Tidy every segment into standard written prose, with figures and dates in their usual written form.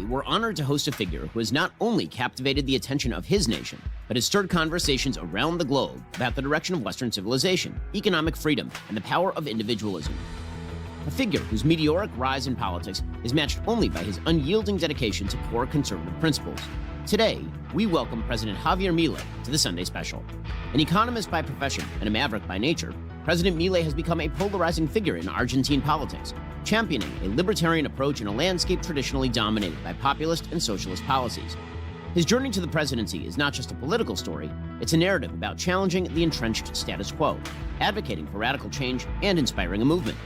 we're honored to host a figure who has not only captivated the attention of his nation, but has stirred conversations around the globe about the direction of Western civilization, economic freedom, and the power of individualism. A figure whose meteoric rise in politics is matched only by his unyielding dedication to core conservative principles. Today, we welcome President Javier Milei to the Sunday Special. An economist by profession and a maverick by nature, President Milei has become a polarizing figure in Argentine politics, championing a libertarian approach in a landscape traditionally dominated by populist and socialist policies. His journey to the presidency is not just a political story, it's a narrative about challenging the entrenched status quo, advocating for radical change, and inspiring a movement.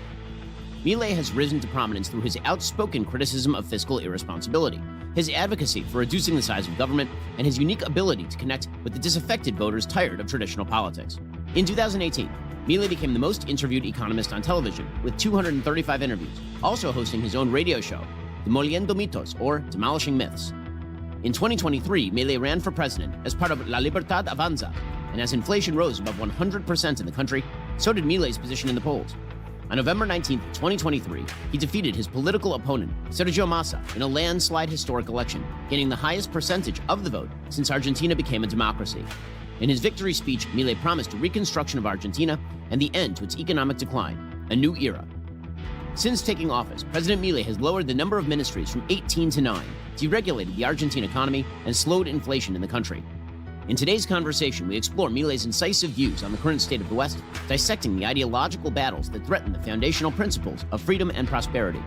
Milei has risen to prominence through his outspoken criticism of fiscal irresponsibility, his advocacy for reducing the size of government, and his unique ability to connect with the disaffected voters tired of traditional politics. In 2018, Milei became the most interviewed economist on television, with 235 interviews, also hosting his own radio show, Demoliendo Mitos, or Demolishing Myths. In 2023, Milei ran for president as part of La Libertad Avanza, and as inflation rose above 100% in the country, so did Milei's position in the polls. On November 19, 2023, he defeated his political opponent, Sergio Massa, in a landslide historic election, gaining the highest percentage of the vote since Argentina became a democracy. In his victory speech, Milei promised a reconstruction of Argentina and the end to its economic decline, a new era. Since taking office, President Milei has lowered the number of ministries from 18 to 9, deregulated the Argentine economy, and slowed inflation in the country. In today's conversation, we explore Milei's incisive views on the current state of the West, dissecting the ideological battles that threaten the foundational principles of freedom and prosperity.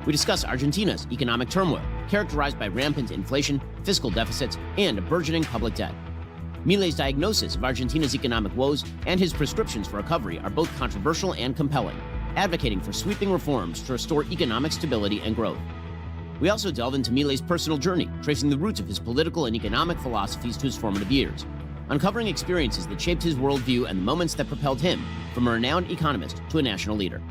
We discuss Argentina's economic turmoil, characterized by rampant inflation, fiscal deficits, and a burgeoning public debt. Milei's diagnosis of Argentina's economic woes and his prescriptions for recovery are both controversial and compelling, advocating for sweeping reforms to restore economic stability and growth. We also delve into Milei's personal journey, tracing the roots of his political and economic philosophies to his formative years, uncovering experiences that shaped his worldview and the moments that propelled him from a renowned economist to a national leader.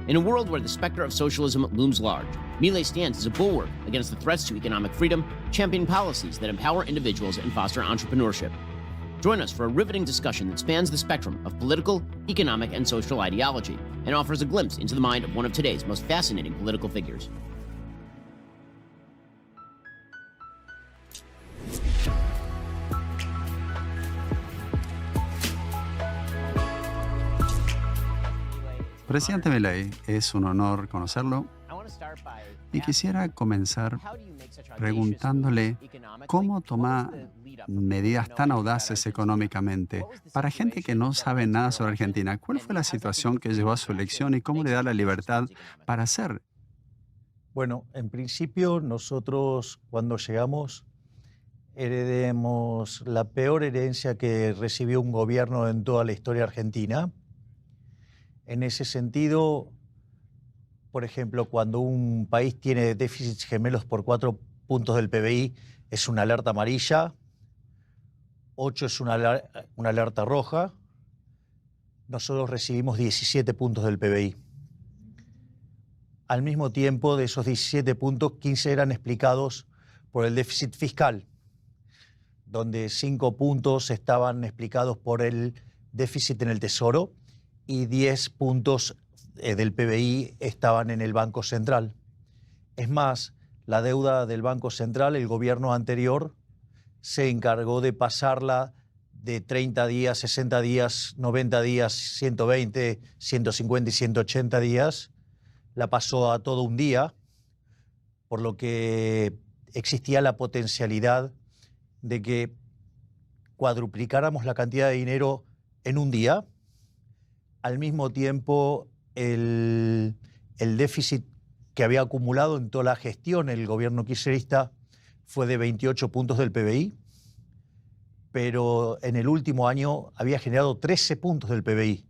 In a world where the specter of socialism looms large, Milei stands as a bulwark against the threats to economic freedom, championing policies that empower individuals and foster entrepreneurship. Join us for a riveting discussion that spans the spectrum of political, economic, and social ideology, and offers a glimpse into the mind of one of today's most fascinating political figures. Presidente Milei, es un honor conocerlo y quisiera comenzar preguntándole cómo toma medidas tan audaces económicamente. Para gente que no sabe nada sobre Argentina, ¿cuál fue la situación que llevó a su elección y cómo le da la libertad para hacer? Bueno, en principio nosotros cuando llegamos heredemos la peor herencia que recibió un gobierno en toda la historia argentina. En ese sentido, por ejemplo, cuando un país tiene déficits gemelos por 4 puntos del PBI, es una alerta amarilla, 8 es una alerta roja. Nosotros recibimos 17 puntos del PBI. Al mismo tiempo, de esos 17 puntos, 15 eran explicados por el déficit fiscal, donde 5 puntos estaban explicados por el déficit en el Tesoro, y 10 puntos del PBI estaban en el Banco Central. Es más, la deuda del Banco Central, el gobierno anterior, se encargó de pasarla de 30 días, 60 días, 90 días, 120, 150 y 180 días. La pasó a todo un día, por lo que existía la potencialidad de que cuadruplicáramos la cantidad de dinero en un día. Al mismo tiempo, el déficit que había acumulado en toda la gestión el gobierno kirchnerista fue de 28 puntos del PBI, pero en el último año había generado 13 puntos del PBI,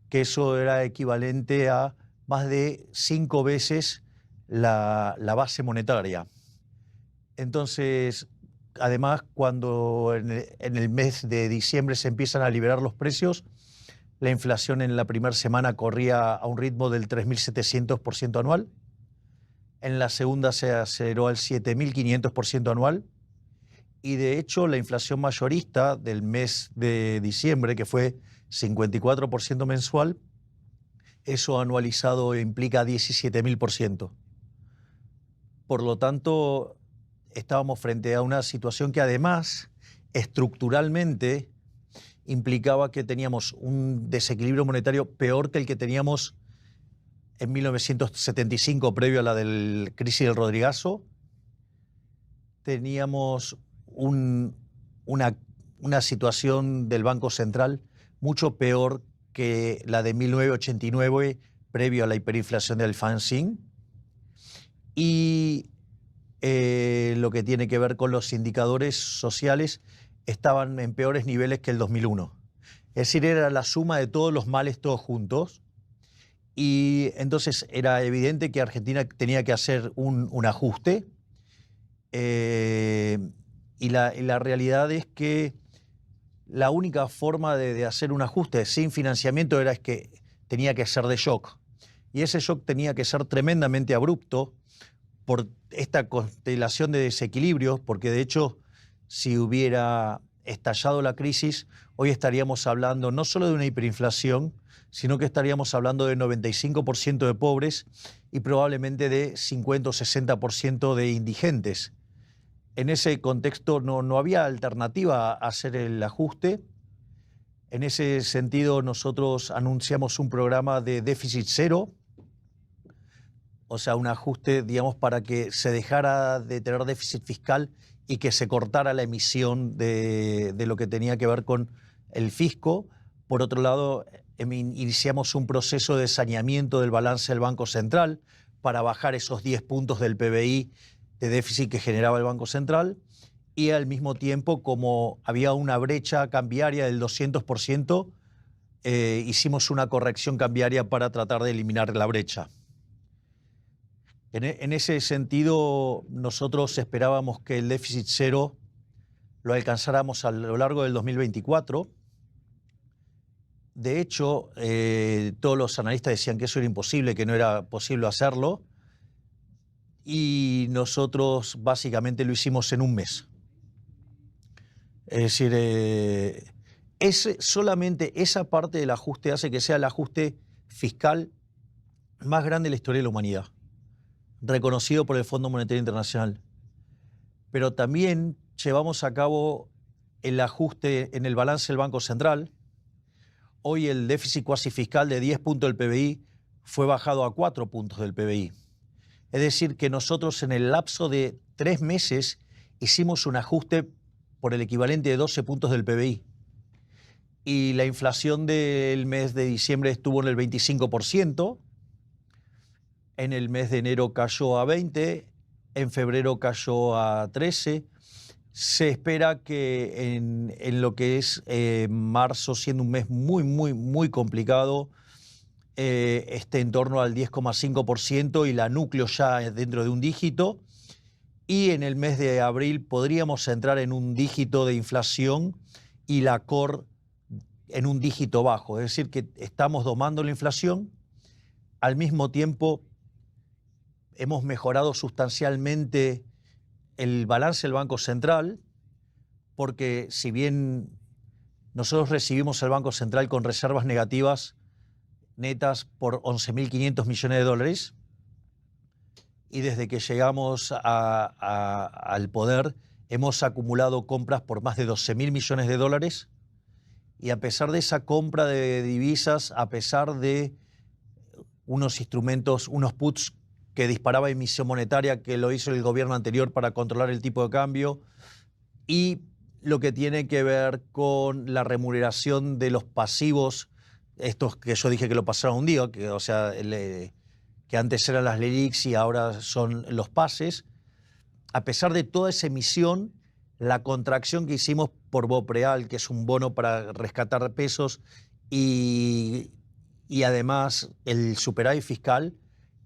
que eso era equivalente a más de 5 veces la base monetaria. Entonces, además, cuando en el mes de diciembre se empiezan a liberar los precios, la inflación en la primera semana corría a un ritmo del 3.700% anual. En la segunda se aceleró al 7.500% anual. Y de hecho, la inflación mayorista del mes de diciembre, que fue 54% mensual, eso anualizado implica 17.000%. Por lo tanto, estábamos frente a una situación que además estructuralmente implicaba que teníamos un desequilibrio monetario peor que el que teníamos en 1975, previo a la crisis del Rodrigazo. Teníamos una situación del Banco Central mucho peor que la de 1989, previo a la hiperinflación de Alfonsín. Y lo que tiene que ver con los indicadores sociales estaban en peores niveles que el 2001. Es decir, era la suma de todos los males todos juntos. Y entonces era evidente que Argentina tenía que hacer un ajuste. Y la realidad es que la única forma de hacer un ajuste sin financiamiento era que tenía que ser de shock. Y ese shock tenía que ser tremendamente abrupto por esta constelación de desequilibrios, porque de hecho, si hubiera estallado la crisis, hoy estaríamos hablando no solo de una hiperinflación, sino que estaríamos hablando de 95% de pobres y probablemente de 50 o 60% de indigentes. En ese contexto no había alternativa a hacer el ajuste. En ese sentido, nosotros anunciamos un programa de déficit cero, o sea, un ajuste, digamos, para que se dejara de tener déficit fiscal y que se cortara la emisión de lo que tenía que ver con el fisco. Por otro lado, iniciamos un proceso de saneamiento del balance del Banco Central para bajar esos 10 puntos del PBI de déficit que generaba el Banco Central, y al mismo tiempo, como había una brecha cambiaria del 200%, hicimos una corrección cambiaria para tratar de eliminar la brecha. En ese sentido, nosotros esperábamos que el déficit cero lo alcanzáramos a lo largo del 2024. De hecho, todos los analistas decían que eso era imposible, que no era posible hacerlo, y nosotros básicamente lo hicimos en un mes. Es decir, solamente esa parte del ajuste hace que sea el ajuste fiscal más grande de la historia de la humanidad, reconocido por el Fondo Monetario Internacional. Pero también llevamos a cabo el ajuste en el balance del Banco Central. Hoy el déficit cuasi fiscal de 10 puntos del PBI fue bajado a 4 puntos del PBI. Es decir, que nosotros en el lapso de 3 meses hicimos un ajuste por el equivalente de 12 puntos del PBI. Y la inflación del mes de diciembre estuvo en el 25%, en el mes de enero cayó a 20%, en febrero cayó a 13%. Se espera que en lo que es marzo, siendo un mes muy complicado, esté en torno al 10,5% y la núcleo ya dentro de un dígito. Y en el mes de abril podríamos entrar en un dígito de inflación y la core en un dígito bajo. Es decir, que estamos domando la inflación. Al mismo tiempo, hemos mejorado sustancialmente el balance del Banco Central, porque si bien nosotros recibimos el Banco Central con reservas negativas netas por 11.500 millones de dólares, y desde que llegamos al poder hemos acumulado compras por más de 12.000 millones de dólares, y a pesar de esa compra de divisas, a pesar de unos instrumentos, unos puts que disparaba emisión monetaria, que lo hizo el gobierno anterior para controlar el tipo de cambio, y lo que tiene que ver con la remuneración de los pasivos, estos que yo dije que lo pasaron un día, que, o sea, que antes eran las LELIQs y ahora son los pases. A pesar de toda esa emisión, la contracción que hicimos por BOPREAL, que es un bono para rescatar pesos, y además el superávit fiscal,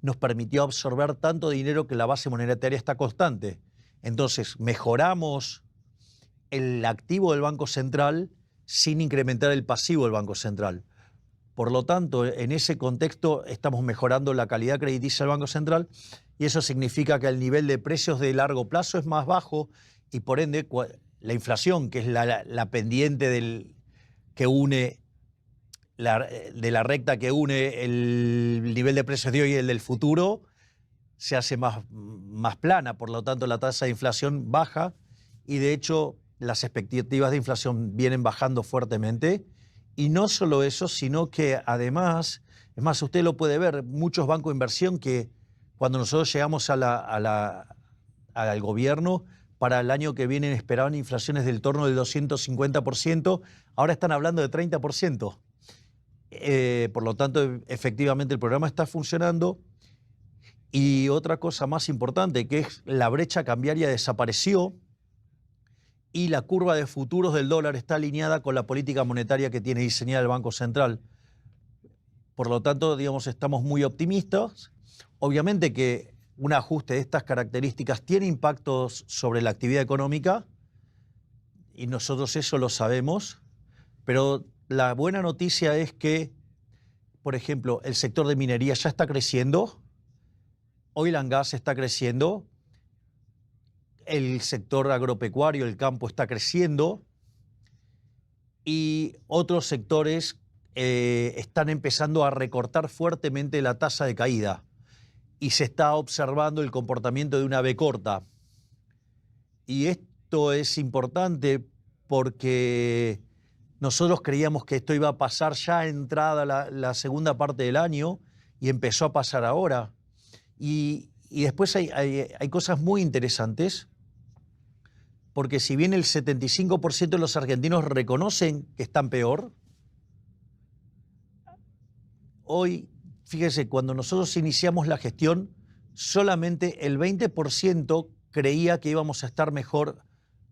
nos permitió absorber tanto dinero que la base monetaria está constante. Entonces, mejoramos el activo del Banco Central sin incrementar el pasivo del Banco Central. Por lo tanto, en ese contexto estamos mejorando la calidad crediticia del Banco Central, y eso significa que el nivel de precios de largo plazo es más bajo, y por ende la inflación, que es la pendiente que une de la recta que une el nivel de precios de hoy y el del futuro, se hace más plana, por lo tanto la tasa de inflación baja y de hecho las expectativas de inflación vienen bajando fuertemente. Y no solo eso, sino que además, es más, usted lo puede ver, muchos bancos de inversión que cuando nosotros llegamos al gobierno, para el año que viene esperaban inflaciones del torno del 250%, ahora están hablando de 30%. Por lo tanto, efectivamente el programa está funcionando. Y otra cosa más importante, que es la brecha cambiaria desapareció y la curva de futuros del dólar está alineada con la política monetaria que tiene diseñada el Banco Central. Por lo tanto, digamos, estamos muy optimistas. Obviamente que un ajuste de estas características tiene impactos sobre la actividad económica y nosotros eso lo sabemos, pero la buena noticia es que, por ejemplo, el sector de minería ya está creciendo, oil and gas está creciendo, el sector agropecuario, el campo está creciendo y otros sectores están empezando a recortar fuertemente la tasa de caída y se está observando el comportamiento de una V corta. Y esto es importante porque nosotros creíamos que esto iba a pasar ya entrada la segunda parte del año y empezó a pasar ahora. Y después hay cosas muy interesantes, porque si bien el 75% de los argentinos reconocen que están peor, hoy, fíjese, cuando nosotros iniciamos la gestión, solamente el 20% creía que íbamos a estar mejor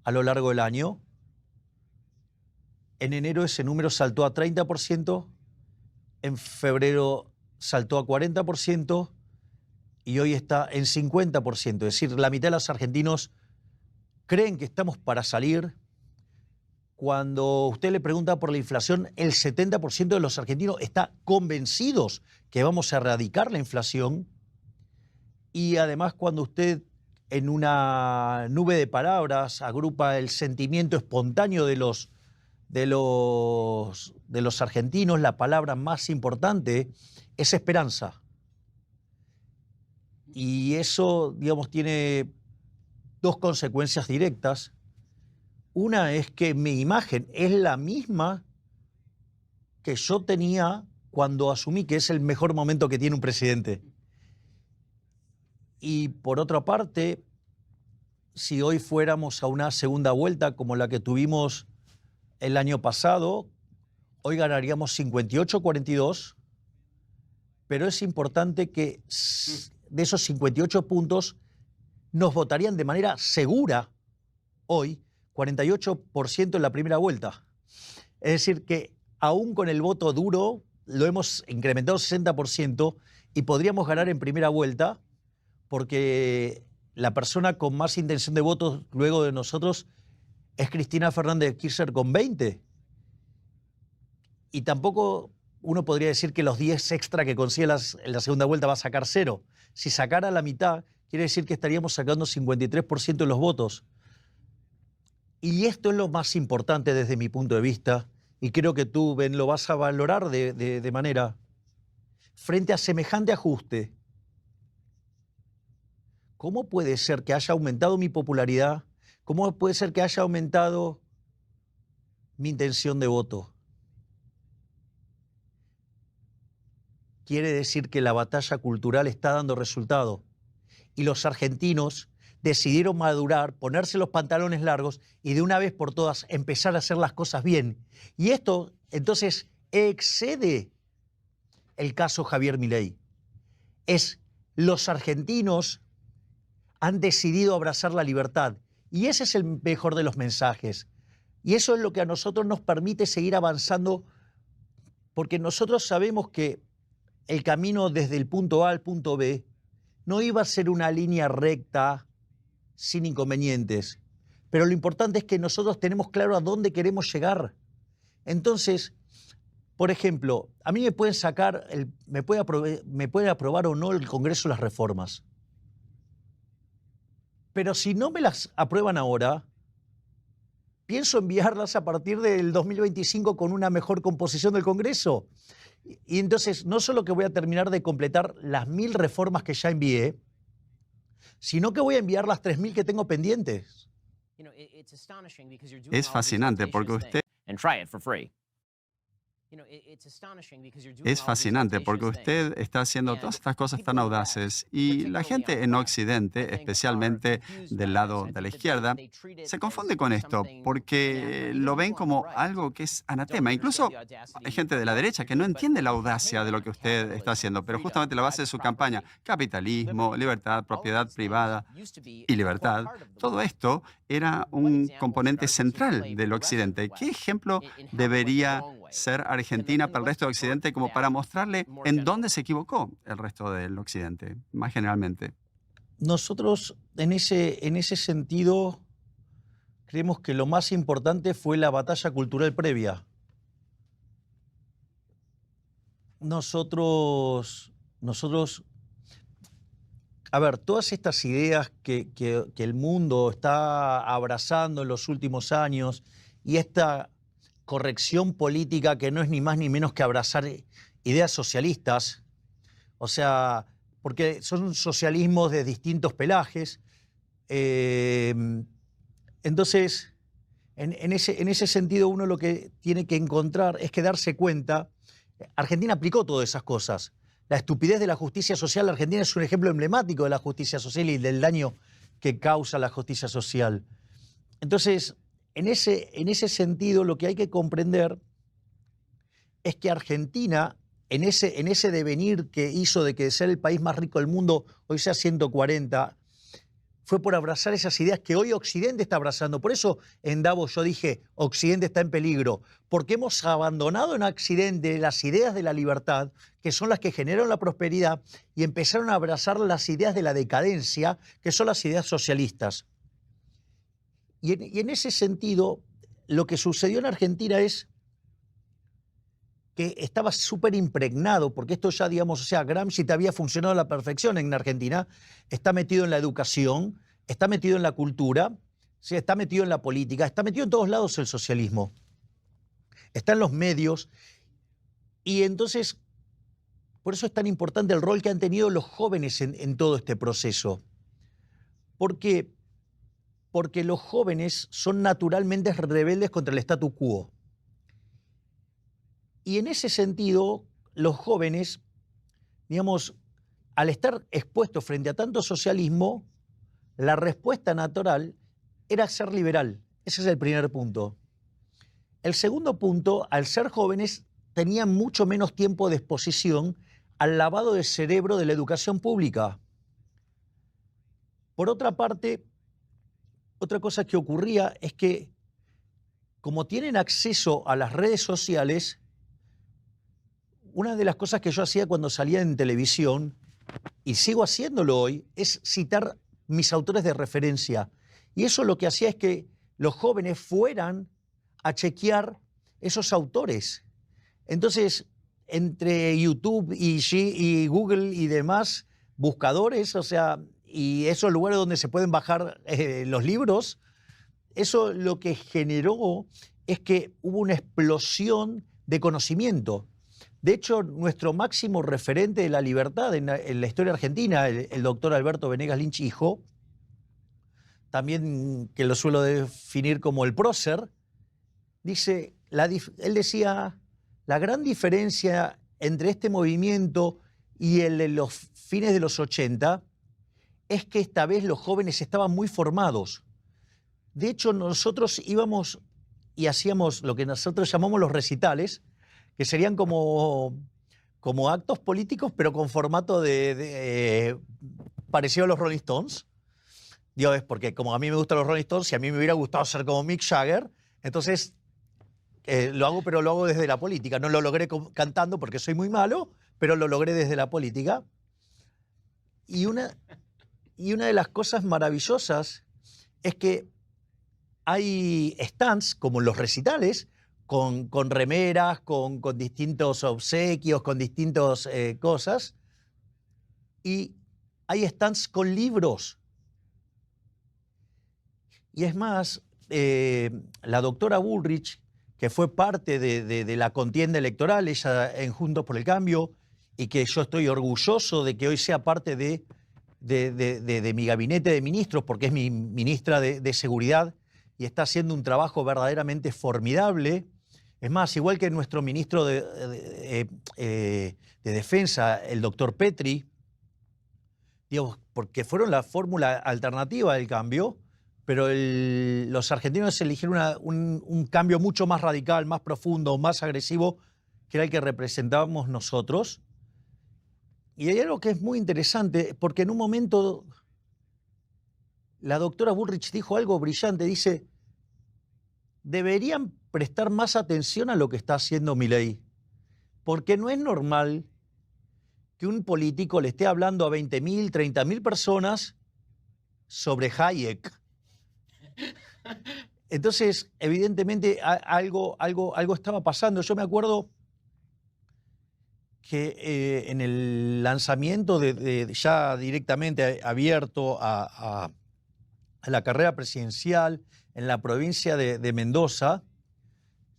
a lo largo del año. En enero ese número saltó a 30%, en febrero saltó a 40% y hoy está en 50%. Es decir, la mitad de los argentinos creen que estamos para salir. Cuando usted le pregunta por la inflación, el 70% de los argentinos está convencidos que vamos a erradicar la inflación. Y además, cuando usted en una nube de palabras agrupa el sentimiento espontáneo de los argentinos, la palabra más importante es esperanza. Y eso, digamos, tiene dos consecuencias directas. Una es que mi imagen es la misma que yo tenía cuando asumí que es el mejor momento que tiene un presidente. Y por otra parte, si hoy fuéramos a una segunda vuelta como la que tuvimos el año pasado, hoy ganaríamos 58-42, pero es importante que de esos 58 puntos nos votarían de manera segura hoy 48% en la primera vuelta. Es decir, que aún con el voto duro lo hemos incrementado 60% y podríamos ganar en primera vuelta porque la persona con más intención de votos luego de nosotros es Cristina Fernández de Kirchner con 20. Y tampoco uno podría decir que los 10 extra que consigue en la segunda vuelta va a sacar 0. Si sacara la mitad, quiere decir que estaríamos sacando 53% de los votos. Y esto es lo más importante desde mi punto de vista, y creo que tú, Ben, lo vas a valorar de manera. Frente a semejante ajuste, ¿cómo puede ser que haya aumentado mi popularidad? ¿Cómo puede ser que haya aumentado mi intención de voto? Quiere decir que la batalla cultural está dando resultado. Y los argentinos decidieron madurar, ponerse los pantalones largos y de una vez por todas empezar a hacer las cosas bien. Y esto, entonces, excede el caso Javier Milei. Los argentinos han decidido abrazar la libertad. Y ese es el mejor de los mensajes. Y eso es lo que a nosotros nos permite seguir avanzando, porque nosotros sabemos que el camino desde el punto A al punto B no iba a ser una línea recta, sin inconvenientes. Pero lo importante es que nosotros tenemos claro a dónde queremos llegar. Entonces, por ejemplo, a mí me pueden sacar, me puede aprobar o no el Congreso las reformas. Pero si no me las aprueban ahora, pienso enviarlas a partir del 2025 con una mejor composición del Congreso. Y entonces, no solo que voy a terminar de completar las 1000 reformas que ya envié, sino que voy a enviar las 3.000 que tengo pendientes. Es fascinante porque usted está haciendo todas estas cosas tan audaces y la gente en Occidente, especialmente del lado de la izquierda, se confunde con esto porque lo ven como algo que es anatema. Incluso hay gente de la derecha que no entiende la audacia de lo que usted está haciendo, pero justamente la base de su campaña, capitalismo, libertad, propiedad privada y libertad, todo esto era un componente central del Occidente. ¿Qué ejemplo debería ser Argentina para el resto del Occidente como para mostrarle en dónde se equivocó el resto del Occidente, más generalmente? Nosotros, en ese sentido, creemos que lo más importante fue la batalla cultural previa. Nosotros, a ver, todas estas ideas que el mundo está abrazando en los últimos años y esta corrección política que no es ni más ni menos que abrazar ideas socialistas, o sea, porque son socialismos de distintos pelajes. Entonces, en ese sentido, uno lo que tiene que encontrar es que darse cuenta, Argentina aplicó todas esas cosas. La estupidez de la justicia social, Argentina es un ejemplo emblemático de la justicia social y del daño que causa la justicia social. Entonces, en ese sentido, lo que hay que comprender es que Argentina, en ese devenir que hizo de que ser el país más rico del mundo hoy sea 140, fue por abrazar esas ideas que hoy Occidente está abrazando. Por eso en Davos yo dije, Occidente está en peligro, porque hemos abandonado en Occidente las ideas de la libertad, que son las que generaron la prosperidad, y empezaron a abrazar las ideas de la decadencia, que son las ideas socialistas. Y en ese sentido, lo que sucedió en Argentina es que estaba súper impregnado, porque esto ya, digamos, o sea, Gramsci te había funcionado a la perfección en Argentina, está metido en la educación, está metido en la cultura, ¿sí? Está metido en la política, está metido en todos lados el socialismo, está en los medios, y entonces, por eso es tan importante el rol que han tenido los jóvenes en todo este proceso. Porque los jóvenes son naturalmente rebeldes contra el statu quo. Y en ese sentido, los jóvenes, digamos, al estar expuestos frente a tanto socialismo, la respuesta natural era ser liberal. Ese es el primer punto. El segundo punto, al ser jóvenes, tenían mucho menos tiempo de exposición al lavado de cerebro de la educación pública. Por otra parte, otra cosa que ocurría es que, como tienen acceso a las redes sociales, una de las cosas que yo hacía cuando salía en televisión, y sigo haciéndolo hoy, es citar mis autores de referencia. Y eso lo que hacía es que los jóvenes fueran a chequear esos autores. Entonces, entre YouTube y Google y demás buscadores, o sea, y esos lugares donde se pueden bajar los libros, eso lo que generó es que hubo una explosión de conocimiento. De hecho, nuestro máximo referente de la libertad en la historia argentina, el doctor Alberto Venegas Lynch hijo, también que lo suelo definir como el prócer, él decía, la gran diferencia entre este movimiento y el de los fines de los 80 es que esta vez los jóvenes estaban muy formados. De hecho, nosotros íbamos y hacíamos lo que nosotros llamamos los recitales, que serían como actos políticos, pero con formato parecido a los Rolling Stones. Digo, es porque como a mí me gustan los Rolling Stones y a mí me hubiera gustado ser como Mick Jagger, entonces lo hago, pero lo hago desde la política. No lo logré cantando porque soy muy malo, pero lo logré desde la política. Y una de las cosas maravillosas es que hay stands, como los recitales, con remeras, con distintos obsequios, con distintas cosas. Y hay stands con libros. Y es más, la doctora Bullrich, que fue parte de la contienda electoral, ella en Juntos por el Cambio, y que yo estoy orgulloso de que hoy sea parte de de mi gabinete de ministros, porque es mi ministra de Seguridad, y está haciendo un trabajo verdaderamente formidable. Es más, igual que nuestro ministro de Defensa, el doctor Petri, digamos, porque fueron la fórmula alternativa del cambio, pero los argentinos eligieron un cambio mucho más radical, más profundo, más agresivo, que era el que representábamos nosotros. Y hay algo que es muy interesante, porque en un momento la doctora Bullrich dijo algo brillante, dice, deberían prestar más atención a lo que está haciendo Milei, porque no es normal que un político le esté hablando a 20.000, 30.000 personas sobre Hayek. Entonces, evidentemente, algo estaba pasando. Yo me acuerdo que en el lanzamiento ya directamente abierto a la carrera presidencial en la provincia de Mendoza,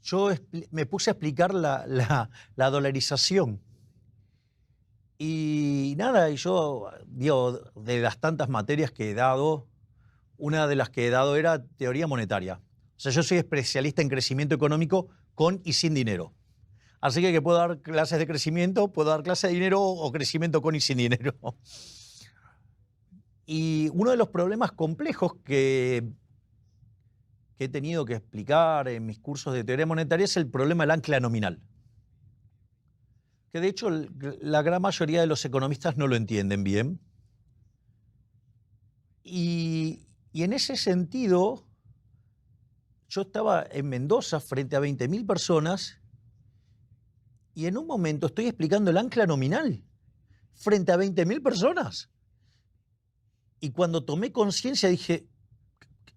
yo me puse a explicar la dolarización. Y nada, y yo, digo, de las tantas materias que he dado, una de las que he dado era teoría monetaria. O sea, yo soy especialista en crecimiento económico con y sin dinero. Así que puedo dar clases de crecimiento, puedo dar clases de dinero o crecimiento con y sin dinero. Y uno de los problemas complejos que he tenido que explicar en mis cursos de teoría monetaria es el problema del ancla nominal. Que de hecho la gran mayoría de los economistas no lo entienden bien. Y en ese sentido, yo estaba en Mendoza frente a 20.000 personas y en un momento estoy explicando el ancla nominal frente a 20.000 personas. Y cuando tomé conciencia dije,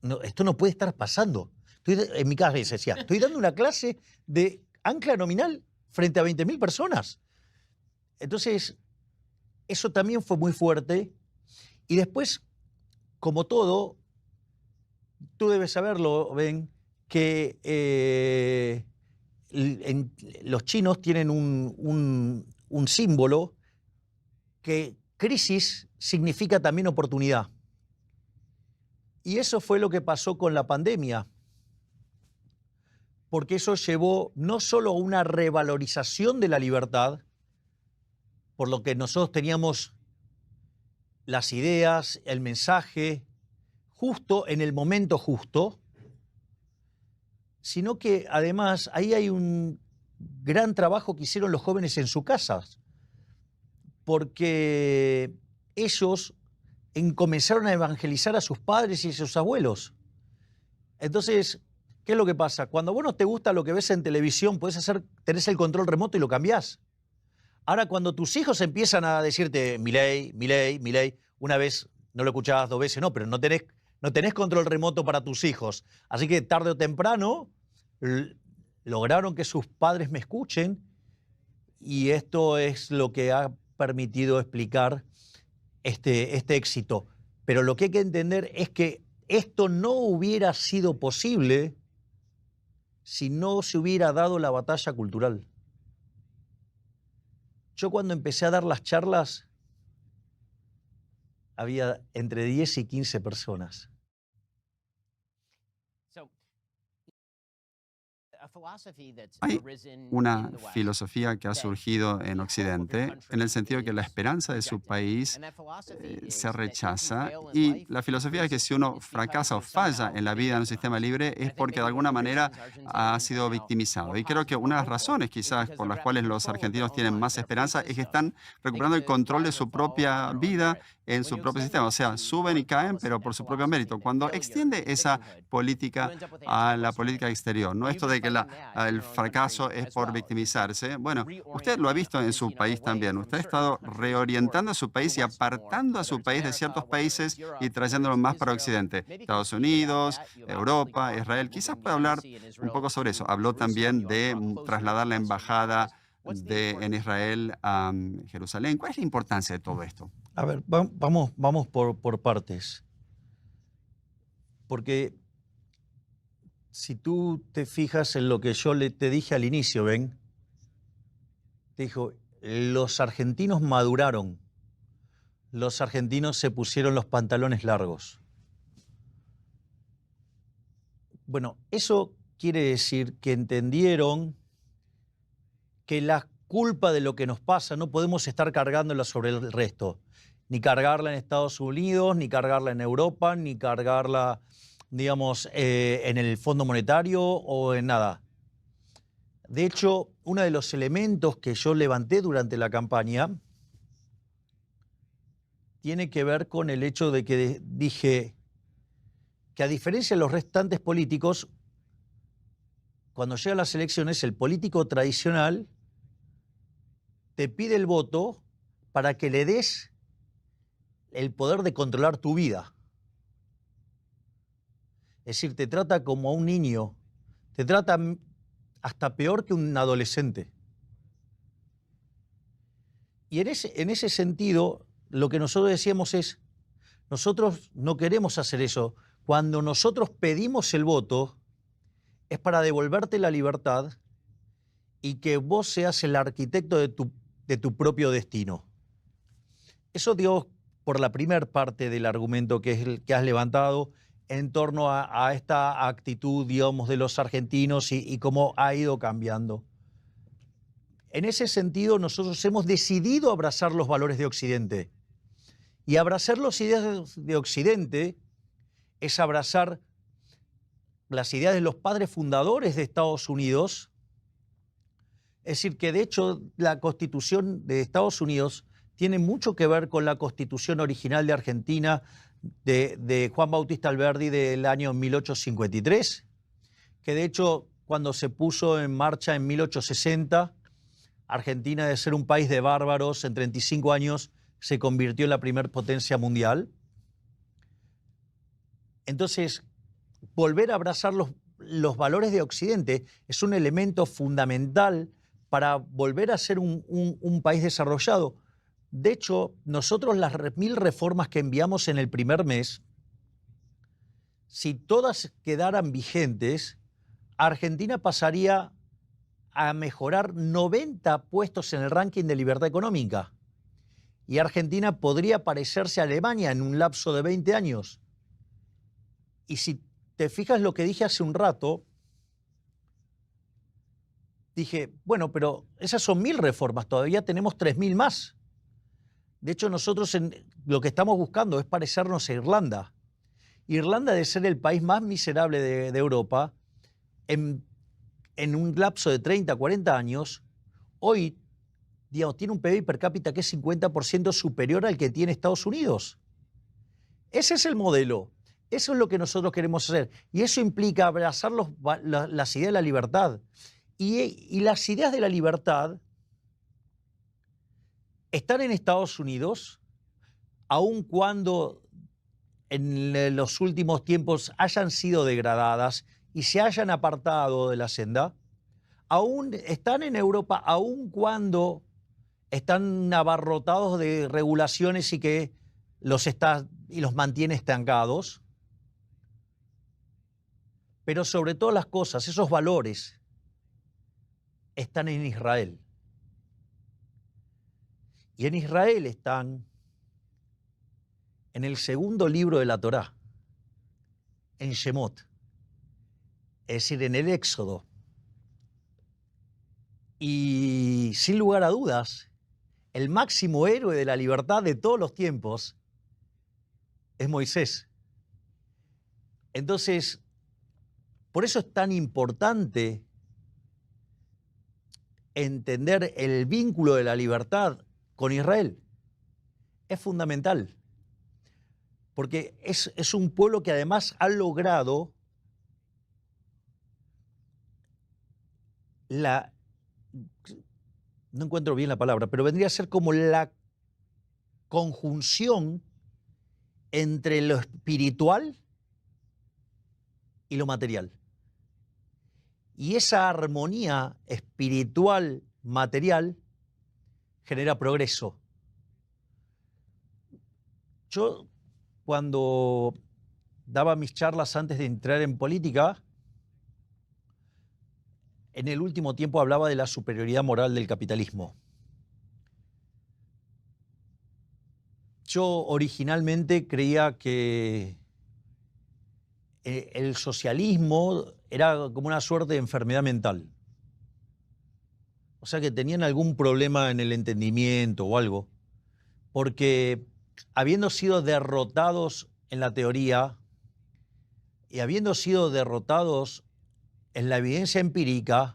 no, esto no puede estar pasando. En mi cabeza decía, estoy dando una clase de ancla nominal frente a 20.000 personas. Entonces, eso también fue muy fuerte. Y después, como todo, tú debes saberlo, Ben, que los chinos tienen un símbolo que crisis significa también oportunidad. Y eso fue lo que pasó con la pandemia, porque eso llevó no solo a una revalorización de la libertad, por lo que nosotros teníamos las ideas, el mensaje, justo en el momento justo, sino que además ahí hay un gran trabajo que hicieron los jóvenes en sus casas, porque ellos comenzaron a evangelizar a sus padres y a sus abuelos. Entonces, ¿qué es lo que pasa? Cuando a vos no te gusta lo que ves en televisión, tenés el control remoto y lo cambiás. Ahora, cuando tus hijos empiezan a decirte Milei, Milei, Milei, una vez no lo escuchabas, 2 veces, no, pero no tenés control remoto para tus hijos. Así que tarde o temprano lograron que sus padres me escuchen y esto es lo que ha permitido explicar este éxito. Pero lo que hay que entender es que esto no hubiera sido posible si no se hubiera dado la batalla cultural. Yo cuando empecé a dar las charlas, había entre 10 y 15 personas. Hay una filosofía que ha surgido en Occidente en el sentido de que la esperanza de su país se rechaza y la filosofía es que si uno fracasa o falla en la vida en un sistema libre es porque de alguna manera ha sido victimizado. Y creo que una de las razones quizás por las cuales los argentinos tienen más esperanza es que están recuperando el control de su propia vida en su propio sistema. O sea, suben y caen, pero por su propio mérito. Cuando extiende esa política a la política exterior, no esto de que el fracaso es por victimizarse. Bueno, usted lo ha visto en su país también. Usted ha estado reorientando a su país y apartando a su país de ciertos países y trayéndolo más para Occidente. Estados Unidos, Europa, Israel. Quizás pueda hablar un poco sobre eso. Habló también de trasladar la embajada en Israel a Jerusalén. ¿Cuál es la importancia de todo esto? A ver, vamos por partes. Porque si tú te fijas en lo que yo te dije al inicio, te dijo, los argentinos maduraron. los argentinos se pusieron los pantalones largos. Bueno, eso quiere decir que entendieron que la culpa de lo que nos pasa no podemos estar cargándola sobre el resto. Ni cargarla en Estados Unidos, ni cargarla en Europa, ni cargarla, digamos, en el Fondo Monetario o en nada. De hecho, uno de los elementos que yo levanté durante la campaña tiene que ver con el hecho de que dije que, a diferencia de los restantes políticos, cuando llegan las elecciones, el político tradicional te pide el voto para que le des el poder de controlar tu vida. Es decir, te trata como a un niño, te trata hasta peor que un adolescente. Y en ese sentido, lo que nosotros decíamos es, nosotros no queremos hacer eso. Cuando nosotros pedimos el voto, es para devolverte la libertad y que vos seas el arquitecto de tu propio destino. Eso, digo, por la primera parte del argumento que has levantado en torno a esta actitud, digamos, de los argentinos y cómo ha ido cambiando. En ese sentido, nosotros hemos decidido abrazar los valores de Occidente. Y abrazar las ideas de Occidente es abrazar las ideas de los padres fundadores de Estados Unidos. Es decir, que de hecho la Constitución de Estados Unidos tiene mucho que ver con la Constitución original de Argentina de Juan Bautista Alberdi del año 1853, que de hecho cuando se puso en marcha en 1860, Argentina, de ser un país de bárbaros, en 35 años se convirtió en la primer potencia mundial. Entonces, volver a abrazar los valores de Occidente es un elemento fundamental para volver a ser un país desarrollado. De hecho, nosotros las 1000 reformas que enviamos en el primer mes, si todas quedaran vigentes, Argentina pasaría a mejorar 90 puestos en el ranking de libertad económica. Y Argentina podría parecerse a Alemania en un lapso de 20 años. Y si te fijas lo que dije hace un rato, dije, bueno, pero esas son 1000 reformas, todavía tenemos 3000 más. De hecho, nosotros lo que estamos buscando es parecernos a Irlanda. Irlanda, de ser el país más miserable de Europa, en un lapso de 30, 40 años, hoy, digamos, tiene un PIB per cápita que es 50% superior al que tiene Estados Unidos. Ese es el modelo. Eso es lo que nosotros queremos hacer. Y eso implica abrazar las ideas de la libertad. Y las ideas de la libertad están en Estados Unidos, aun cuando en los últimos tiempos hayan sido degradadas y se hayan apartado de la senda, aún están en Europa, aun cuando están abarrotados de regulaciones y que los mantiene estancados. Pero sobre todas las cosas, esos valores están en Israel. Y en Israel están en el segundo libro de la Torá, en Shemot, es decir, en el Éxodo. Y sin lugar a dudas, el máximo héroe de la libertad de todos los tiempos es Moisés. Entonces, por eso es tan importante entender el vínculo de la libertad con Israel. Es fundamental, porque es un pueblo que además ha logrado no encuentro bien la palabra, pero vendría a ser como la conjunción entre lo espiritual y lo material. Y esa armonía espiritual-material genera progreso. Yo, cuando daba mis charlas antes de entrar en política, en el último tiempo hablaba de la superioridad moral del capitalismo. Yo originalmente creía que el socialismo era como una suerte de enfermedad mental. O sea, que tenían algún problema en el entendimiento o algo. Porque habiendo sido derrotados en la teoría y habiendo sido derrotados en la evidencia empírica,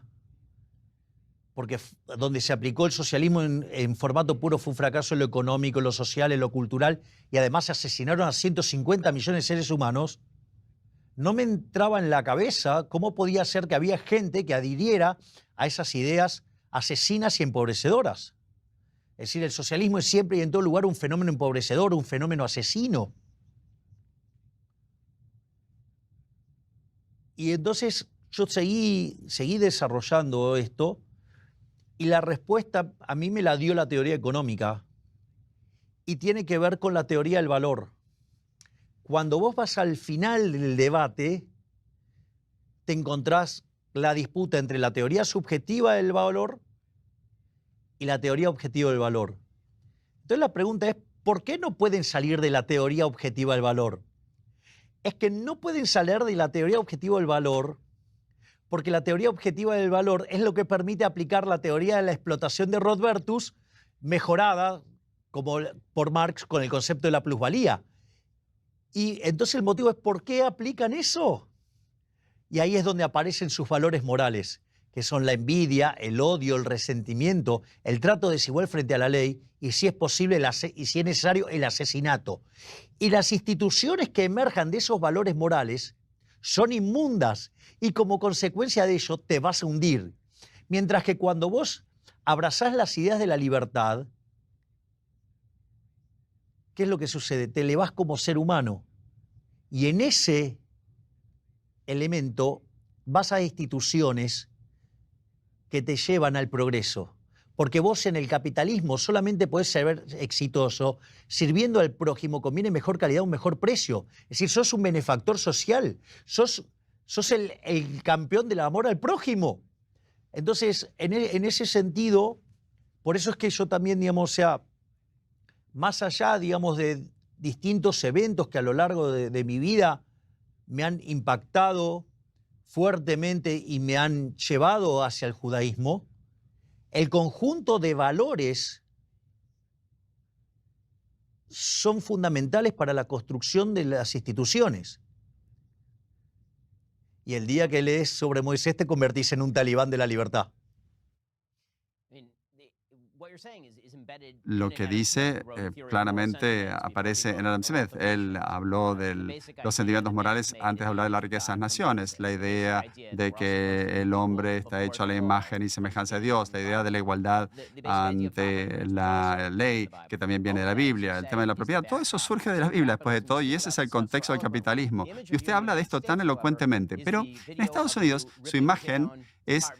porque donde se aplicó el socialismo en formato puro fue un fracaso en lo económico, en lo social, en lo cultural, y además se asesinaron a 150 millones de seres humanos, no me entraba en la cabeza cómo podía ser que había gente que adhiriera a esas ideas asesinas y empobrecedoras. Es decir, el socialismo es siempre y en todo lugar un fenómeno empobrecedor, un fenómeno asesino. Y entonces yo seguí desarrollando esto, y la respuesta a mí me la dio la teoría económica, y tiene que ver con la teoría del valor. Cuando vos vas al final del debate, te encontrás la disputa entre la teoría subjetiva del valor y la teoría objetiva del valor. Entonces la pregunta es, ¿por qué no pueden salir de la teoría objetiva del valor? Es que no pueden salir de la teoría objetiva del valor porque la teoría objetiva del valor es lo que permite aplicar la teoría de la explotación de Rothbertus, mejorada como por Marx con el concepto de la plusvalía. Y entonces el motivo es, ¿por qué aplican eso? Y ahí es donde aparecen sus valores morales, que son la envidia, el odio, el resentimiento, el trato desigual frente a la ley y, si es posible, y si es necesario, el asesinato. Y las instituciones que emerjan de esos valores morales son inmundas y como consecuencia de ello te vas a hundir. Mientras que cuando vos abrazás las ideas de la libertad, ¿qué es lo que sucede? Te elevás como ser humano y en ese elemento vas a instituciones que te llevan al progreso. Porque vos en el capitalismo solamente podés ser exitoso sirviendo al prójimo con bien y mejor calidad, un mejor precio. Es decir, sos un benefactor social, sos el campeón del amor al prójimo. Entonces, en ese sentido, por eso es que yo también, digamos, o sea, más allá, digamos, de distintos eventos que a lo largo de mi vida me han impactado fuertemente y me han llevado hacia el judaísmo, el conjunto de valores son fundamentales para la construcción de las instituciones. Y el día que lees sobre Moisés te convertís en un talibán de la libertad. Lo que dice claramente aparece en Adam Smith. Él habló de los sentimientos morales antes de hablar de la riqueza de las naciones, la idea de que el hombre está hecho a la imagen y semejanza de Dios, la idea de la igualdad ante la ley, que también viene de la Biblia, el tema de la propiedad. Todo eso surge de la Biblia, después de todo, y ese es el contexto del capitalismo. Y usted habla de esto tan elocuentemente, pero en Estados Unidos su imagen es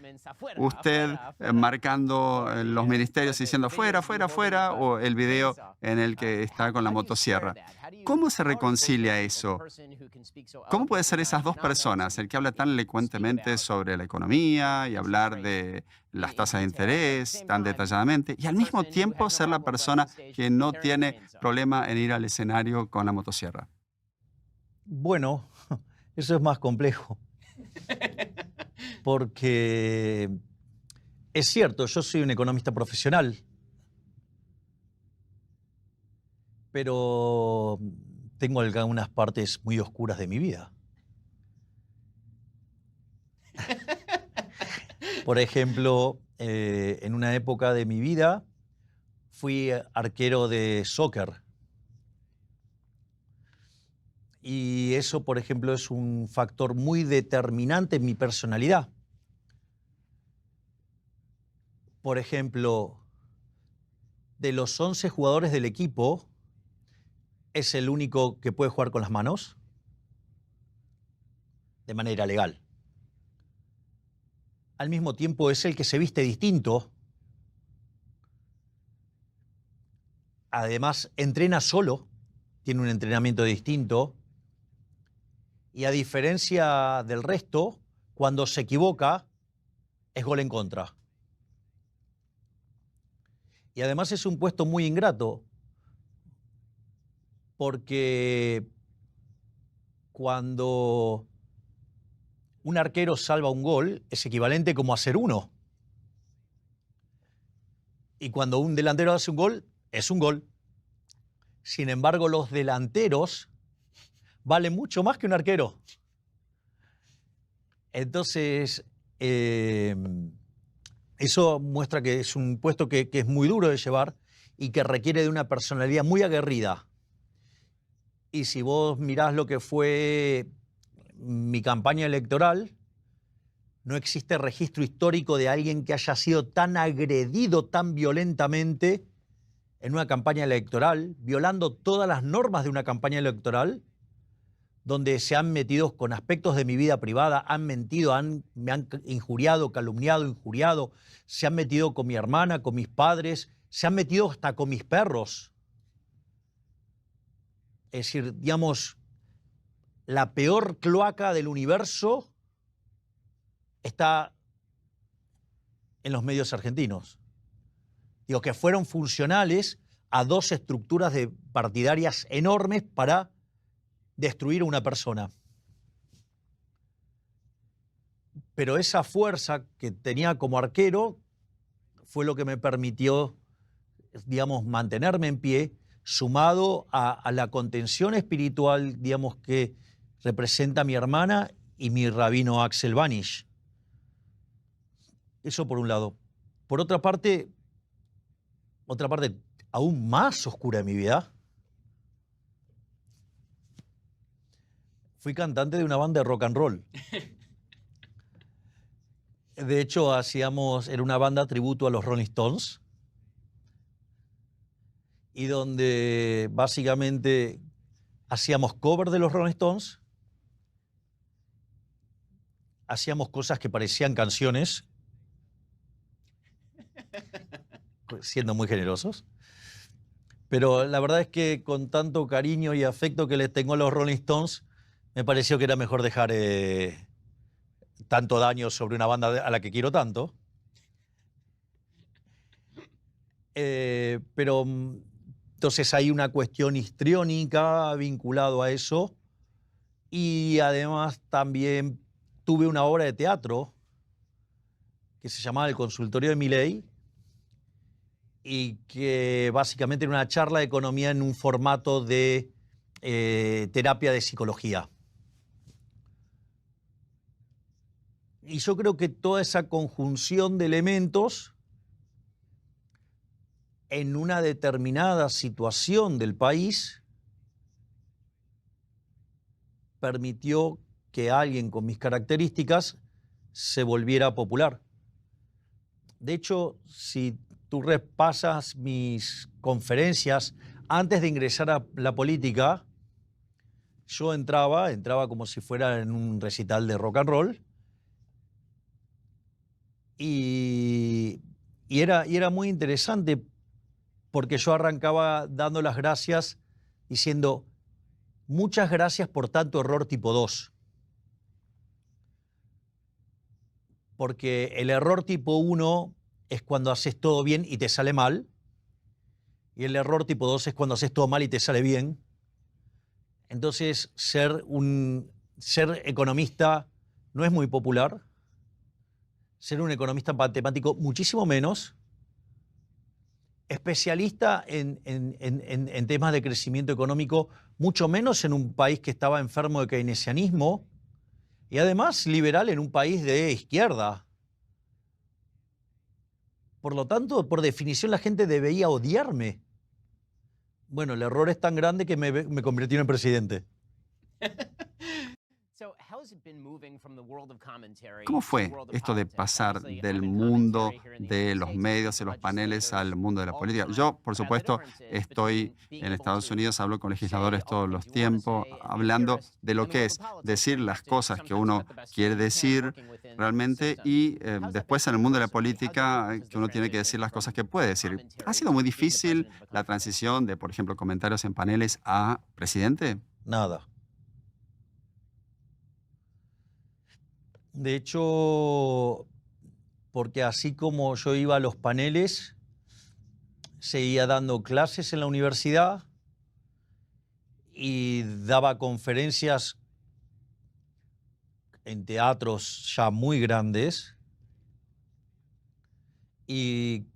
usted marcando los ministerios y diciendo fuera, fuera, fuera, o el video en el que está con la motosierra. ¿Cómo se reconcilia eso? ¿Cómo puede ser esas dos personas, el que habla tan elocuentemente sobre la economía y hablar de las tasas de interés tan detalladamente, y al mismo tiempo ser la persona que no tiene problema en ir al escenario con la motosierra? Bueno, eso es más complejo. Porque es cierto, yo soy un economista profesional, pero tengo algunas partes muy oscuras de mi vida. Por ejemplo, en una época de mi vida fui arquero de soccer. Y eso, por ejemplo, es un factor muy determinante en mi personalidad. Por ejemplo, de los 11 jugadores del equipo, es el único que puede jugar con las manos de manera legal. Al mismo tiempo es el que se viste distinto. Además, entrena solo, tiene un entrenamiento distinto. Y a diferencia del resto, cuando se equivoca, es gol en contra. Y además es un puesto muy ingrato, porque cuando un arquero salva un gol es equivalente como a hacer uno. Y cuando un delantero hace un gol, es un gol. Sin embargo, los delanteros valen mucho más que un arquero. Entonces, eso muestra que es un puesto que es muy duro de llevar y que requiere de una personalidad muy aguerrida. Y si vos mirás lo que fue mi campaña electoral, no existe registro histórico de alguien que haya sido tan agredido tan violentamente en una campaña electoral, violando todas las normas de una campaña electoral, donde se han metido con aspectos de mi vida privada, han mentido, me han injuriado, calumniado, injuriado, se han metido con mi hermana, con mis padres, se han metido hasta con mis perros. Es decir, digamos, la peor cloaca del universo está en los medios argentinos. Digo, que fueron funcionales a dos estructuras partidarias enormes para destruir a una persona. Pero esa fuerza que tenía como arquero fue lo que me permitió, digamos, mantenerme en pie, sumado a la contención espiritual, digamos, que representa mi hermana y mi rabino Axel Banish. Eso por un lado. Por otra parte aún más oscura de mi vida, fui cantante de una banda de rock and roll. De hecho, era una banda tributo a los Rolling Stones, y donde básicamente hacíamos cover de los Rolling Stones, hacíamos cosas que parecían canciones, siendo muy generosos, pero la verdad es que con tanto cariño y afecto que les tengo a los Rolling Stones, me pareció que era mejor dejar tanto daño sobre una banda a la que quiero tanto. Pero entonces hay una cuestión histriónica vinculado a eso, y además también tuve una obra de teatro que se llamaba El Consultorio de Milei, y que básicamente era una charla de economía en un formato de terapia de psicología. Y yo creo que toda esa conjunción de elementos en una determinada situación del país permitió que alguien con mis características se volviera popular. De hecho, si tú repasas mis conferencias antes de ingresar a la política, yo entraba como si fuera en un recital de rock and roll, y era muy interesante porque yo arrancaba dando las gracias diciendo: muchas gracias por tanto error tipo 2. Porque el error tipo 1 es cuando haces todo bien y te sale mal, y el error tipo 2 es cuando haces todo mal y te sale bien. Entonces, ser economista no es muy popular, ser un economista matemático muchísimo menos, especialista en temas de crecimiento económico mucho menos en un país que estaba enfermo de keynesianismo, y además liberal en un país de izquierda. Por lo tanto, por definición, la gente debería odiarme. Bueno, el error es tan grande que me convirtió en presidente. ¿Cómo fue esto de pasar del mundo de los medios y los paneles al mundo de la política? Yo, por supuesto, estoy en Estados Unidos, hablo con legisladores todos los tiempos, hablando de lo que es decir las cosas que uno quiere decir realmente, y después en el mundo de la política, que uno tiene que decir las cosas que puede decir. ¿Ha sido muy difícil la transición de, por ejemplo, comentarios en paneles a presidente? Nada. De hecho, porque así como yo iba a los paneles, seguía dando clases en la universidad, y daba conferencias en teatros ya muy grandes. Y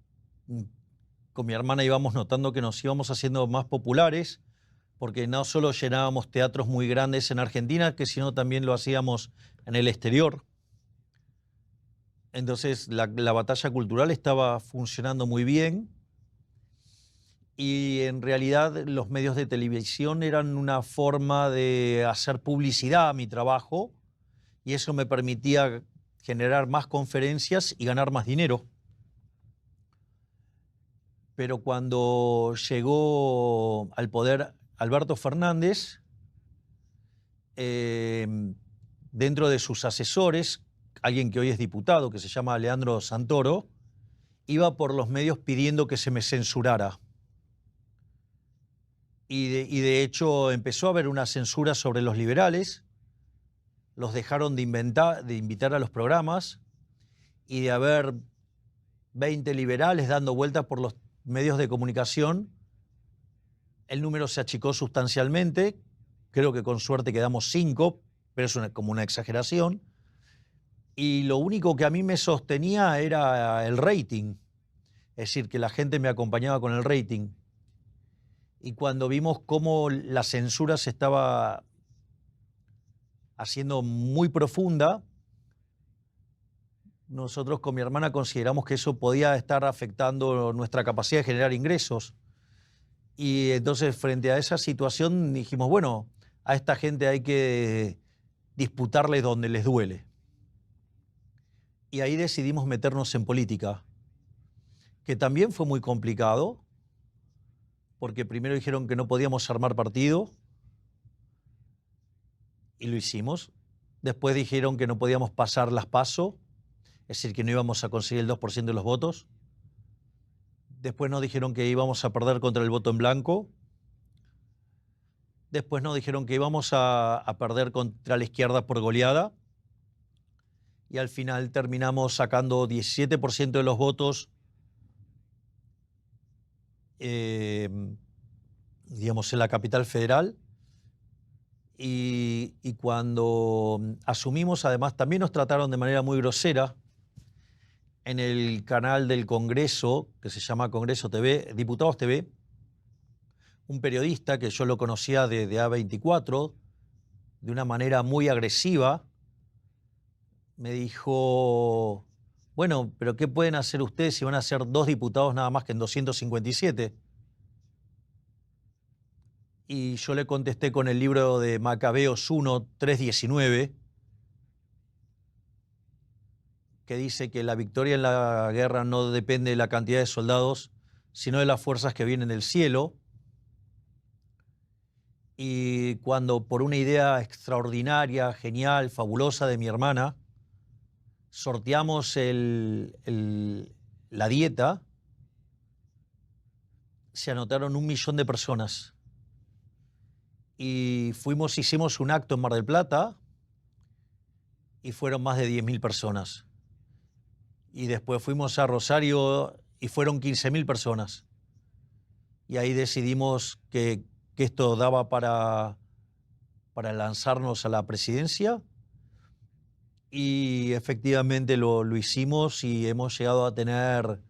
con mi hermana íbamos notando que nos íbamos haciendo más populares, porque no solo llenábamos teatros muy grandes en Argentina, sino también lo hacíamos en el exterior. Entonces la batalla cultural estaba funcionando muy bien y en realidad los medios de televisión eran una forma de hacer publicidad a mi trabajo y eso me permitía generar más conferencias y ganar más dinero. Pero cuando llegó al poder Alberto Fernández, dentro de sus asesores, alguien que hoy es diputado, que se llama Leandro Santoro, iba por los medios pidiendo que se me censurara. Y de hecho empezó a haber una censura sobre los liberales, los dejaron de invitar a los programas, y de haber 20 liberales dando vueltas por los medios de comunicación, el número se achicó sustancialmente. Creo que con suerte quedamos 5, pero es como una exageración. Y lo único que a mí me sostenía era el rating, es decir, que la gente me acompañaba con el rating. Y cuando vimos cómo la censura se estaba haciendo muy profunda, nosotros con mi hermana consideramos que eso podía estar afectando nuestra capacidad de generar ingresos. Y entonces, frente a esa situación, dijimos, bueno, a esta gente hay que disputarle donde les duele. Y ahí decidimos meternos en política, que también fue muy complicado, porque primero dijeron que no podíamos armar partido, y lo hicimos. Después dijeron que no podíamos pasar las PASO, es decir, que no íbamos a conseguir el 2% de los votos. Después nos dijeron que íbamos a perder contra el voto en blanco. Después nos dijeron que íbamos a perder contra la izquierda por goleada. Y al final terminamos sacando 17% de los votos, digamos, en la capital federal. Y cuando asumimos, además, también nos trataron de manera muy grosera. En el canal del Congreso, que se llama Congreso TV, Diputados TV, un periodista que yo lo conocía de A24, de una manera muy agresiva, me dijo, bueno, pero ¿qué pueden hacer ustedes si van a ser 2 diputados nada más que en 257? Y yo le contesté con el libro de Macabeos 1, 3:19, que dice que la victoria en la guerra no depende de la cantidad de soldados, sino de las fuerzas que vienen del cielo. Y cuando por una idea extraordinaria, genial, fabulosa de mi hermana, sorteamos la dieta, se anotaron 1 millón de personas. Y hicimos un acto en Mar del Plata y fueron más de 10.000 personas. Y después fuimos a Rosario y fueron 15.000 personas. Y ahí decidimos que esto daba para lanzarnos a la presidencia. Y efectivamente lo hicimos y hemos llegado a tener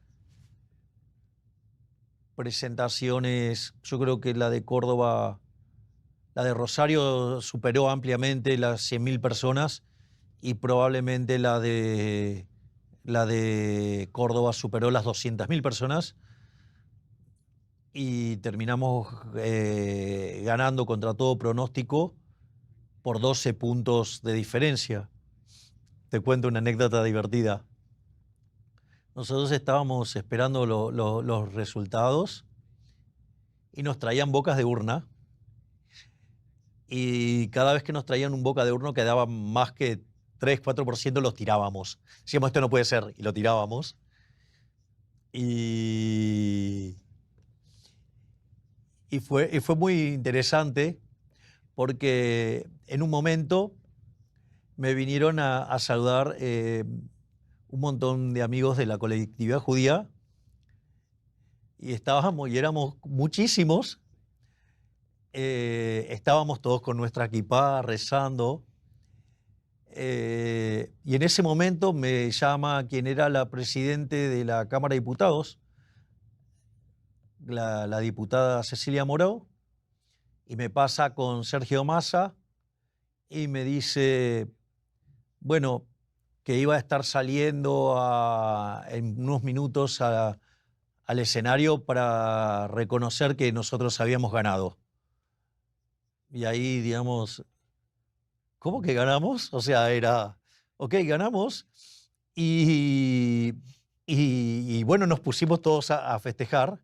presentaciones. Yo creo que la de Córdoba, la de Rosario superó ampliamente las 100.000 personas y probablemente la de Córdoba superó las 200.000 personas y terminamos ganando contra todo pronóstico por 12 puntos de diferencia. Te cuento una anécdota divertida. Nosotros estábamos esperando los resultados y nos traían bocas de urna. Y cada vez que nos traían un boca de urna que daba más que 3-4%, los tirábamos. Decíamos, esto no puede ser, y lo tirábamos. Y fue muy interesante porque en un momento me vinieron a saludar un montón de amigos de la colectividad judía y éramos muchísimos estábamos todos con nuestra kipá rezando. Y en ese momento me llama quien era la presidente de la Cámara de Diputados, la diputada Cecilia Moró, y me pasa con Sergio Massa y me dice, bueno, que iba a estar saliendo en unos minutos al escenario para reconocer que nosotros habíamos ganado. Y ahí, digamos, ¿cómo que ganamos? O sea, era, ok, ganamos. Y bueno, nos pusimos todos a festejar.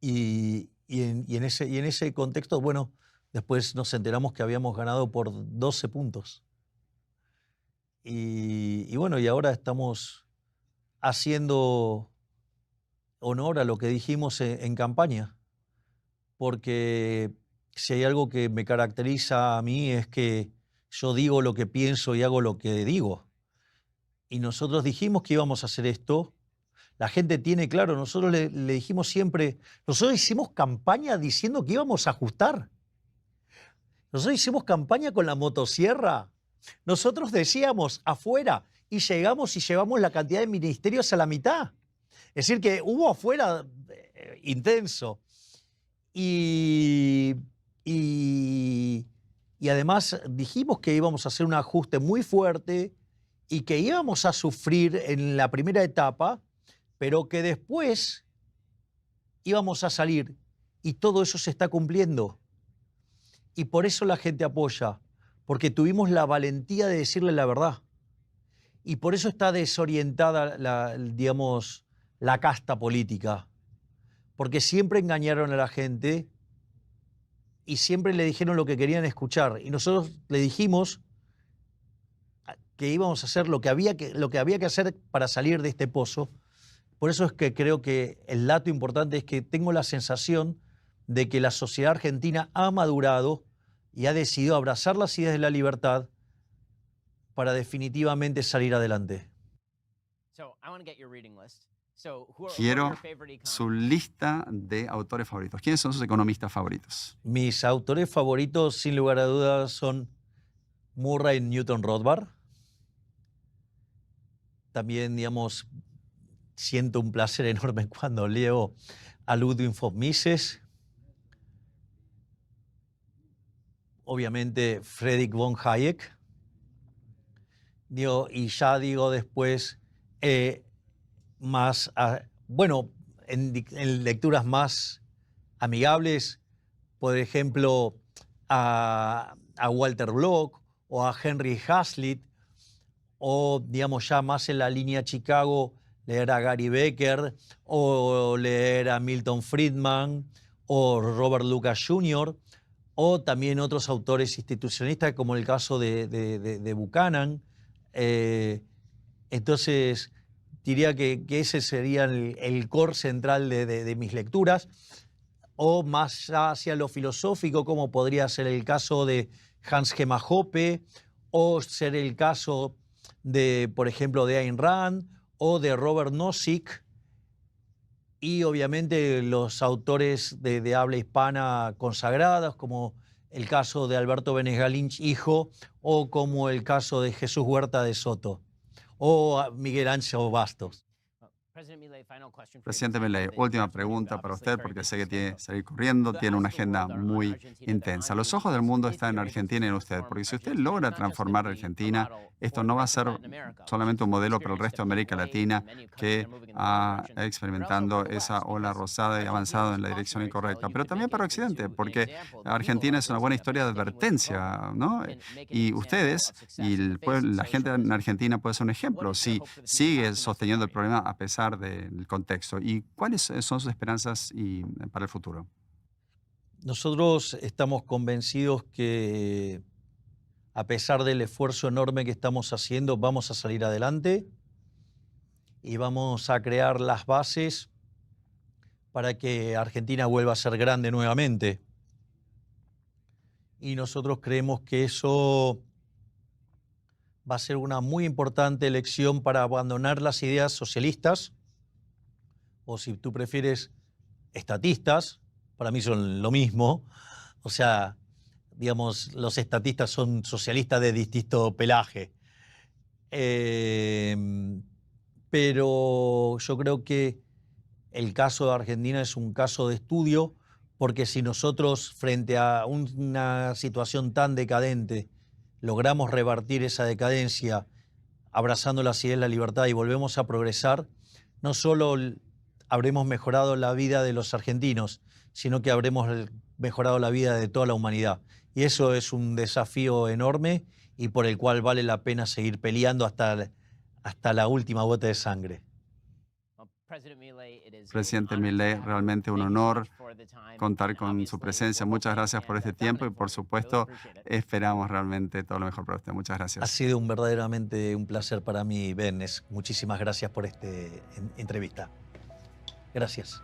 Y en ese contexto, bueno, después nos enteramos que habíamos ganado por 12 puntos. Y bueno, y ahora estamos haciendo honor a lo que dijimos en campaña, porque si hay algo que me caracteriza a mí es que yo digo lo que pienso y hago lo que digo. Y nosotros dijimos que íbamos a hacer esto. La gente tiene claro, nosotros le dijimos siempre, nosotros hicimos campaña diciendo que íbamos a ajustar. Nosotros hicimos campaña con la motosierra. Nosotros decíamos afuera y llegamos y llevamos la cantidad de ministerios a la mitad. Es decir, que hubo afuera intenso. Y además dijimos que íbamos a hacer un ajuste muy fuerte y que íbamos a sufrir en la primera etapa, pero que después íbamos a salir y todo eso se está cumpliendo. Y por eso la gente apoya, porque tuvimos la valentía de decirle la verdad. Y por eso está desorientada la casta política, porque siempre engañaron a la gente y siempre le dijeron lo que querían escuchar. Y nosotros le dijimos que íbamos a hacer lo que había que hacer para salir de este pozo. Por eso es que creo que el dato importante es que tengo la sensación de que la sociedad argentina ha madurado y ha decidido abrazar las ideas de la libertad para definitivamente salir adelante. Quiero su lista de autores favoritos. ¿Quiénes son sus economistas favoritos? Mis autores favoritos, sin lugar a dudas, son Murray Newton Rothbard. También, digamos, siento un placer enorme cuando leo a Ludwig von Mises. Obviamente, Friedrich von Hayek. Y ya digo después, en lecturas más amigables, por ejemplo, a Walter Block o a Henry Hazlitt, o digamos ya más en la línea Chicago, leer a Gary Becker o leer a Milton Friedman o Robert Lucas Jr., o también otros autores institucionalistas como el caso de Buchanan. Entonces, diría que ese sería el core central de mis lecturas, o más hacia lo filosófico, como podría ser el caso de Hans Gemma Hoppe, o ser el caso de, por ejemplo, de Ayn Rand o de Robert Nozick, y obviamente los autores de habla hispana consagrados, como el caso de Alberto Benes Lynch, hijo, o como el caso de Jesús Huerta de Soto, o Miguel Ángel Bastos. Presidente Milei, última pregunta para usted, porque sé que tiene que salir corriendo, tiene una agenda muy intensa. Los ojos del mundo están en Argentina y en usted, porque si usted logra transformar a Argentina, esto no va a ser solamente un modelo para el resto de América Latina que ha experimentando esa ola rosada y avanzado en la dirección incorrecta, pero también para Occidente, porque Argentina es una buena historia de advertencia, ¿no? Y ustedes y la gente en Argentina puede ser un ejemplo si sigue sosteniendo el problema a pesar del contexto. ¿Y cuáles son sus esperanzas para el futuro? Nosotros estamos convencidos que, a pesar del esfuerzo enorme que estamos haciendo, vamos a salir adelante y vamos a crear las bases para que Argentina vuelva a ser grande nuevamente. Y nosotros creemos que eso va a ser una muy importante elección para abandonar las ideas socialistas, o si tú prefieres, estatistas, para mí son lo mismo. O sea, digamos, los estatistas son socialistas de distinto pelaje. Pero yo creo que el caso de Argentina es un caso de estudio, porque si nosotros, frente a una situación tan decadente, logramos revertir esa decadencia abrazando las ideas de la libertad y volvemos a progresar, no solo habremos mejorado la vida de los argentinos, sino que habremos mejorado la vida de toda la humanidad. Y eso es un desafío enorme y por el cual vale la pena seguir peleando hasta la última gota de sangre. Presidente Milei, realmente un honor contar con su presencia. Muchas gracias por este tiempo y, por supuesto, esperamos realmente todo lo mejor para usted. Muchas gracias. Ha sido verdaderamente un placer para mí, Ben. Muchísimas gracias por esta entrevista. Gracias.